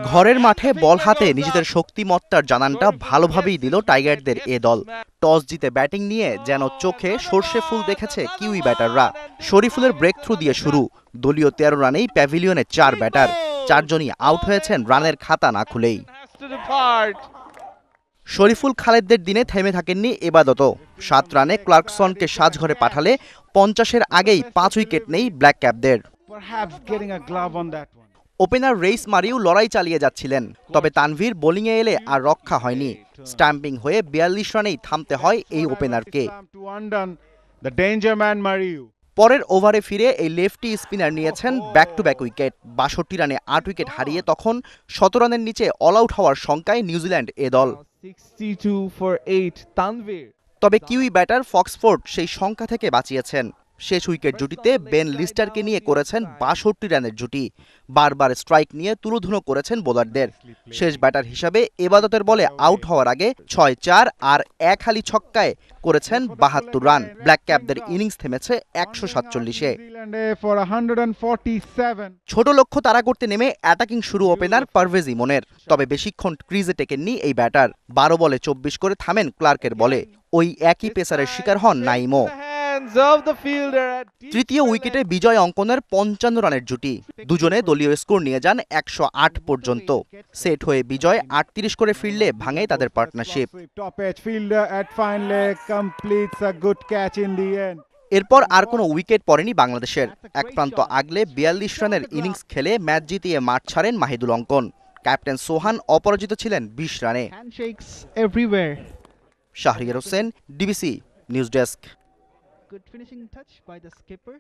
ঘরের মাঠে বল হাতে নিজেদের শক্তিমত্তার জানানটা ভালোভাবেই দিল টাইগারদের এ দল। টস জিতে ব্যাটিং নিয়ে যেন চোখে সর্ষে ফুল দেখেছে কিউই ব্যাটাররা। শরীফুলের ব্রেক থ্রু দিয়ে শুরু, দলীয় ১৩ রানেই প্যাভিলিয়নে ৪ ব্যাটার, ৪ জনই আউট হয়েছেন রানের খাতা না খুলেই। শরীফুল খালেদদের দিনে থেমে থাকেননি এবাদতও। ৭ রানে ক্লার্কসনকে সাজঘরে পাঠালে ৫০-এর আগেই ৫ উইকেট নেই ব্ল্যাক ক্যাপদের। ওপেনার রেইস মারিও লড়াই চালিয়ে যাচ্ছিলেন, তবে তানভীর বোলিংয়ে এলে আর রক্ষা হয়নি। স্ট্যাম্পিং হয়ে ৪২ রানেই থামতে হয় এই ওপেনারকে। পরের ওভারে ফিরে এই লেফটি স্পিনার নিয়েছেন ব্যাক টু ব্যাক উইকেট। ৬২ রানে ৮ উইকেট হারিয়ে তখন ১৭ রানের নিচে অল আউট হওয়ার শঙ্কায় নিউজিল্যান্ড এ দল। তবে কিউই ব্যাটার ফক্সফোর্ড সেই শঙ্কা থেকে বাঁচিয়েছেন। শেষ উইকেট জুটিতে বেন লিস্টারকে নিয়ে করেছেন ৬২ রানের জুটি। বারবার স্ট্রাইক নিয়ে তুলোধুনো করেছেন বোলারদের। শেষ ব্যাটার হিসাবে এবাদতের বলে আউট হওয়ার আগে ৬-৪ আর এক হালি ছক্কায় করেছেন ৭২ রান। ব্ল্যাক ক্যাপদের ইনিংস থেমেছে ১৪৭-এ। ছোট লক্ষ্য তাড়া করতে নেমে অ্যাটাকিং শুরু ওপেনার পারভেজ ইমনের। তবে বেশিক্ষণ ক্রিজে টেকেননি এই ব্যাটার। ১২ বলে ২৪ করে থামেন ক্লার্কের বলে। ওই একই পেসারের শিকার হন নাইমও। তৃতীয় উইকেটে বিজয় অঙ্কনের ৫৫ রানের জুটি। দুজনে দলীয় স্কোর নিয়ে যান ১০৮ পর্যন্ত। সেট হয়ে বিজয় ৩৮ করে ফিরলে ভাঙে তাদের পার্টনারশিপ। এরপর আর কোনো উইকেট পড়েনি বাংলাদেশের। এক প্রান্ত আগলে ৪২ রানের ইনিংস খেলে ম্যাচ জিতিয়ে মাঠ ছাড়েন মাহিদুল অঙ্কন। ক্যাপ্টেন সোহান অপরাজিত ছিলেন ২০ রানে। Shahriar Hossain, DBC news desk. Good finishing touch by the skipper.